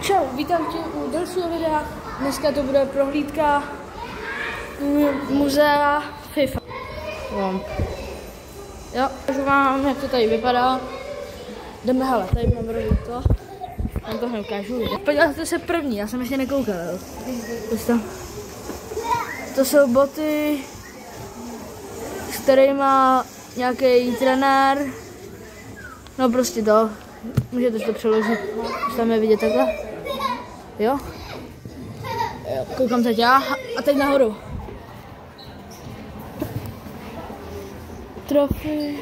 Čau, vítám tě u dalšího videa. Dneska to bude prohlídka muzea FIFA. Jo, takže vám, jak to tady vypadá. Jdeme, hele, tady mám to. Vám to neukážu. Podívejte se první, já jsem ještě nekoukal. To jsou boty, s kterými nějaký trenér. No prostě to. Můžete to přeložit, když tam je vidět takhle. Jo? Koukám teď já a teď nahoru. Trofej.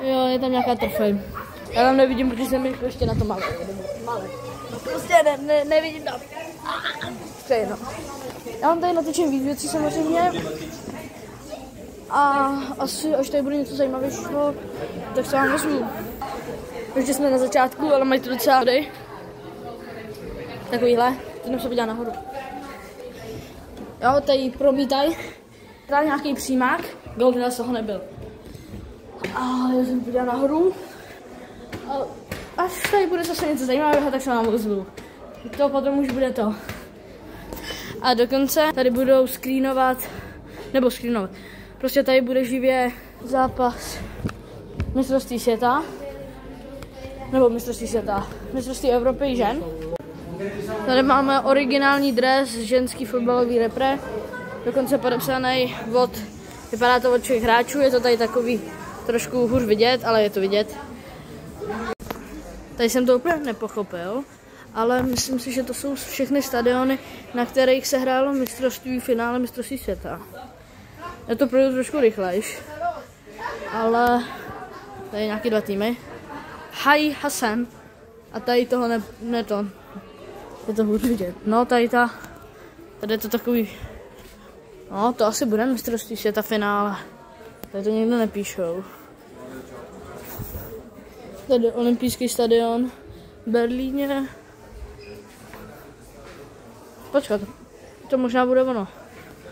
Jo, je tam nějaká trofej. Já tam nevidím, protože jsem ještě na to malý. No prostě nevidím tam. No. Já vám tady natočím víc věcí samozřejmě. A asi, až tady bude něco zajímavějšího, tak se vám vezmu. Ještě jsme na začátku, ale mají to docela vody. Takovýhle, teď se podívá nahoru. Jo, tady promítaj. Tady nějaký přímák, gol teda z toho nebyl. A já jsem podívá nahoru. A až tady bude zase něco zajímavého, tak se vám ozvu. To potom už bude to. A dokonce tady budou screenovat, prostě tady bude živě zápas mistrovství světa. Nebo mistrovství Evropy žen. Tady máme originální dres, ženský fotbalový repre. Dokonce podepsaný od, vypadá to od všech hráčů, je to tady takový trošku hůř vidět, ale je to vidět. Tady jsem to úplně nepochopil, ale myslím si, že to jsou všechny stadiony, na kterých se hrálo finále mistrovství světa. Já to projdu trošku rychlejš, ale tady nějaký dva týmy. Haj Hasan a tady toho je to hůř vidět. No tady je to takový, no to asi bude mistrovství světa finále. Tady to někdo nepíšou. Tady olympijský stadion v Berlíně. Počkat, to možná bude ono.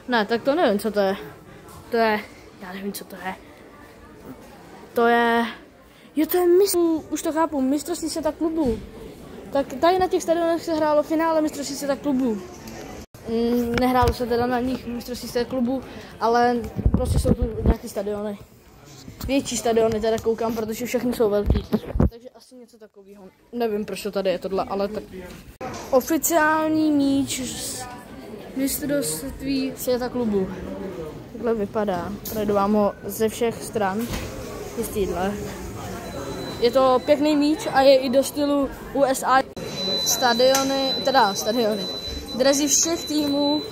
Ne, tak to nevím, co to je. Já nevím, co to je. Jo, to je už to chápu, mistrovství světa klubů. Tak tady na těch stadionech se hrálo finále mistrovství světa klubů. Nehrálo se teda na nich mistrovství světa klubů, ale prostě jsou tu nějaký stadiony. Větší stadiony teda koukám, protože všechny jsou velký. Takže asi něco takového. Nevím, proč to tady je tohle, ale tak. Oficiální míč z mistrovství světa klubů. Takhle vypadá. Projdu vám ho ze všech stran. Jistýhle. Je to pěkný míč a je i do stylu USA. Stadiony. Dresy všech týmů,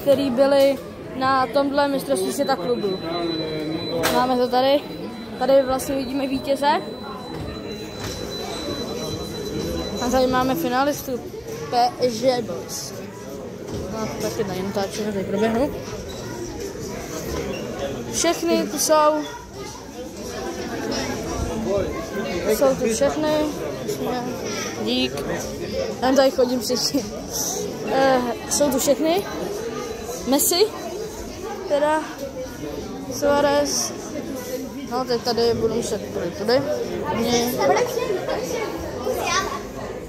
který byli na tomhle mistrovství světa klubu. Máme to tady. Tady vlastně vidíme vítěze. A tady máme finalistu PSG Boys. No to taky tady natáčíme, tady proběhnu. Všechny tu jsou tu všechny. Dík. Já tady chodím předtím. Jsou tu všechny. Messi. Teda Suarez. No teď tady budu muset projít tady.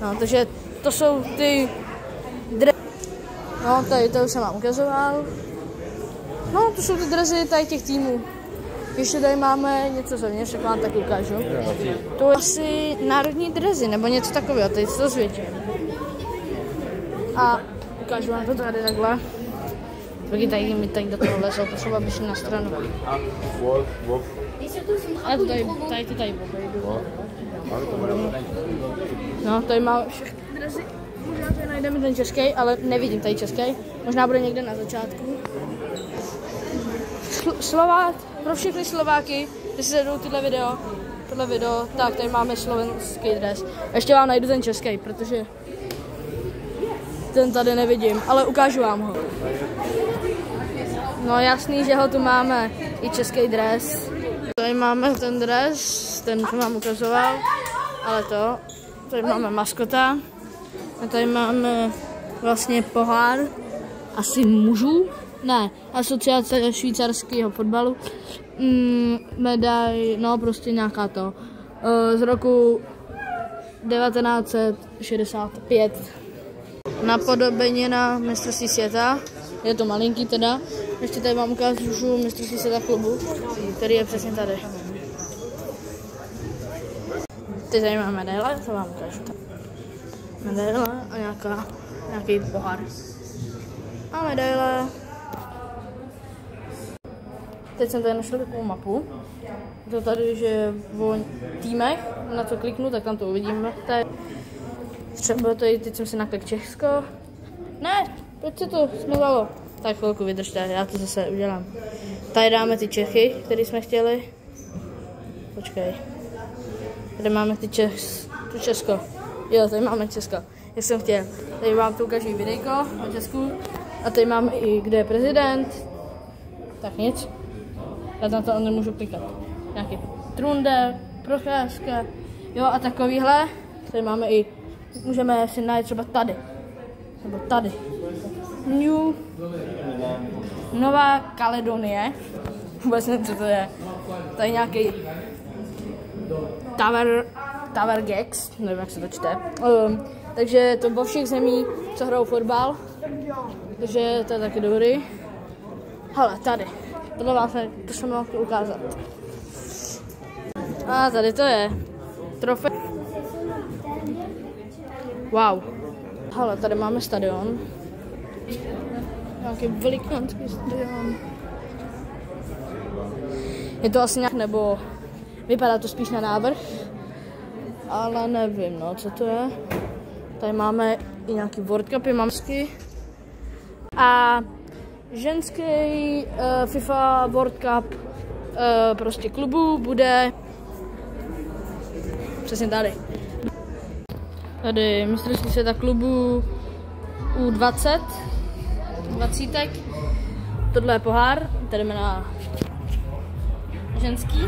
No takže to jsou ty dresy. No tady to už jsem vám ukazoval. No to jsou ty dresy tady těch týmů. Ještě tady máme něco zevnitř, tak vám tak ukážu. To je asi národní dresy, nebo něco takového, teď to zvětším. A ukážu vám to tady takhle. Taky tady mi tady do toho lezou, potřeba bych na stranu. A to tady obejdu. No, tady má všechny dresy. Možná tady najdeme ten český, ale nevidím tady český. Možná bude někde na začátku. Slovák, pro všechny Slováky, kteří se jdou tohle video, tak tady máme slovenský dres. Ještě vám najdu ten český, protože ten tady nevidím, ale ukážu vám ho. No jasný, že ho tu máme, i český dres. Tady máme ten dres, ten jsem vám ukazoval, ale tady máme maskota. A tady máme vlastně pohár, asi mužů. Ne, asociace švýcarského fotbalu, medail, no prostě nějaká to, z roku 1965. Napodobenina mistrovství světa. Je to malinký teda. Ještě tady vám ukážu mistrovství světa klubu, který je přesně tady. Teď tady máme medaile, to vám ukážu. Medaile a nějaký pohár. A medaile. Teď jsem tady našel takovou mapu. To tady, že o týmech, na co kliknu, tak tam to uvidíme. Tady třeba tady, teď jsem si naklik Česko. Ne, proč se to smazalo? Tak chvilku vydržte, já to zase udělám. Tady dáme ty Čechy, které jsme chtěli. Počkej. Tady máme tu Česko. Jo, tady máme Česko, jak jsem chtěl. Tady vám to ukážu videjko o Česku. A tady máme i, kde je prezident. Tak nic. Já na to nemůžu klikat. Nějaký Trunde, Procházka. Jo, a takovýhle. Tady máme i, můžeme si najít třeba tady. Nebo tady. Nová Kaledonie. Vůbec nevím, co to je. Tady nějaký Tower Gex, nevím, jak se to čte. Takže to vo všech zemí, co hrajou fotbal. Takže to je taky dobrý. Hele, tady. To jsem vám chtěl ukázat. A tady to je. Trofej. Wow. Hele, tady máme stadion. Nějaký velikánský stadion. Je to asi nějak, nebo vypadá to spíš na návrh. Ale nevím, no, co to je. Tady máme i nějaký World Cupy, mamsky. A ženský FIFA World Cup prostě klubu bude přesně tady. Tady mistrovství světa klubu U20. 20. Tohle je pohár, tady jdeme na ženský.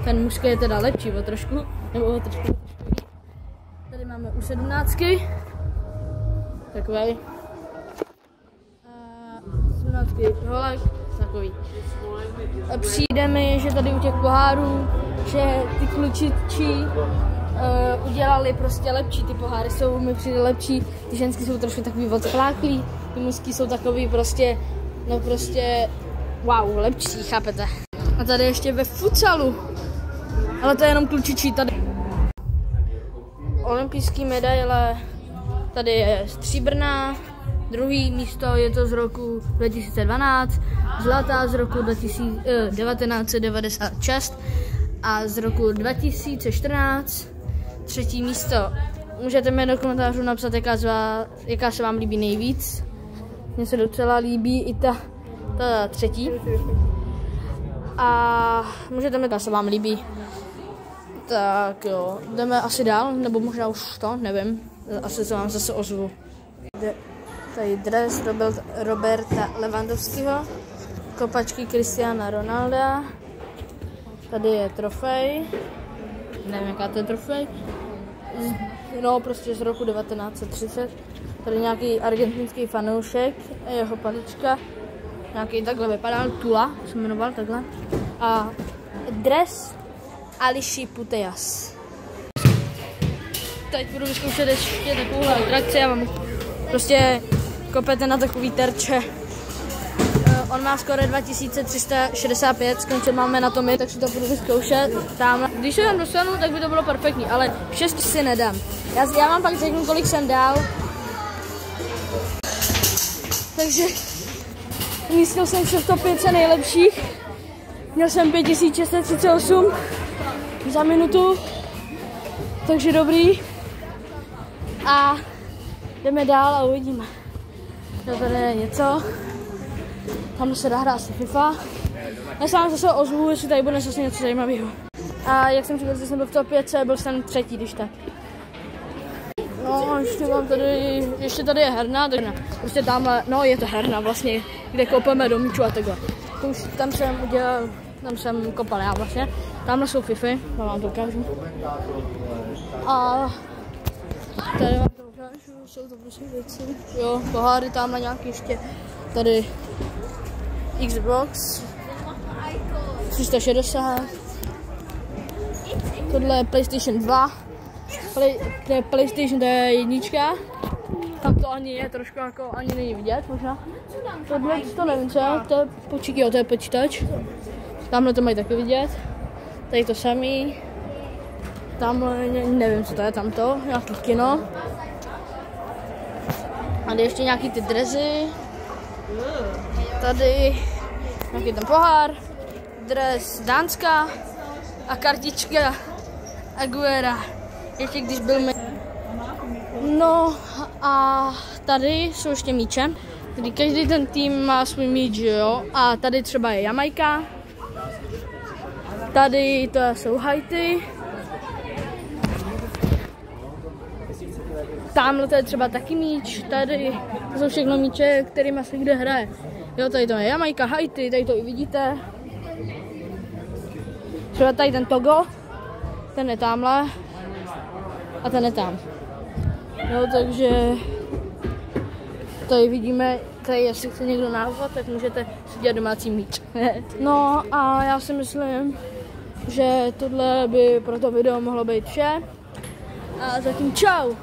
Ten mužský je teda lepší o trošku, nebo o trošku. Tady máme U17. Takovej. 17. holek, takový. A přijde mi, že tady u těch pohárů, že ty klučičí udělali prostě lepší, ty poháry jsou mi přijde lepší, ty ženský jsou trošku takový odspláklý, ty mužský jsou takový prostě, no prostě, wow, lepší, chápete. A tady ještě ve futsalu, ale to je jenom klučičí tady. Olympijský medaile, tady je stříbrná, druhý místo je to z roku 2012, zlatá z roku 1996 a z roku 2014 třetí místo. Můžete mi do komentářů napsat, jaká se vám líbí nejvíc. Mně se docela líbí i ta třetí. A můžete mi, jaká se vám líbí. Tak jo, jdeme asi dál, nebo možná už to, nevím. Asi se vám zase ozvu. Tady dres Roberta Lewandowskiego, kopačky Cristiana Ronalda. Tady je trofej, nevím, jaká to je trofej. No, prostě z roku 1930. Tady nějaký argentinský fanoušek, jeho palička. Nějaký takhle vypadal, Tula se jmenoval takhle. A dres Ališi Putellas. Teď budu vyzkoušet ještě takovouhle atrakci a vám prostě kopete na takový terče. On má skoro 2365, skončil máme na tom, tak si to budu vyzkoušet. Tam, když se tam dostanu, tak by to bylo perfektní, ale 6 si nedám. Já vám pak řeknu, kolik jsem dal. Takže umístil jsem se v top 5 nejlepších. Měl jsem 5638 za minutu, takže dobrý. A jdeme dál a uvidíme. Tady je něco. Tam se dá hrát FIFA. Já se vám zase ozvu, jestli tady bude zase něco zajímavého. A jak jsem říkal, že jsem byl v top 5, byl jsem třetí, když tak. No, ještě tady je herna, prostě tamhle, no je to herna vlastně, kde kopeme do míču a takhle. Tam jsem kopal já vlastně. Tamhle jsou Fify, vám to ukážu. A tady vám to ukážu, jsou to prostě věci. Jo, poháry tamhle nějaký ještě. Tady Xbox 360. Tohle je PlayStation 2. PlayStation, to je jednička. Tam to ani je trošku jako, ani není vidět možná. Tohle to nevím co, to je počíky, jo, to je počítač. Tamhle to mají taky vidět. Tady to samý. Tamhle nevím co to je, tamto, nějaký kino. A tady ještě nějaký ty drezy. Tady nějaký ten pohár. Dres Dánska. A kartička Aguera. Ještě když byl No a tady jsou ještě míče, kdy každý ten tým má svůj míč, jo. A tady třeba je Jamajka. Tady to jsou Haiti. Tamhle to je třeba taky míč. Tady to jsou všechno míče, kterými se kde hraje. Jo, tady to je Jamajka, Haiti, tady to i vidíte. Třeba tady ten Togo, ten je tamhle a ten je tam. No, takže tady vidíme, tady jestli chce někdo názvat, tak můžete si dělat domácí míč. No a já si myslím, že tohle by pro to video mohlo být vše. A zatím čau!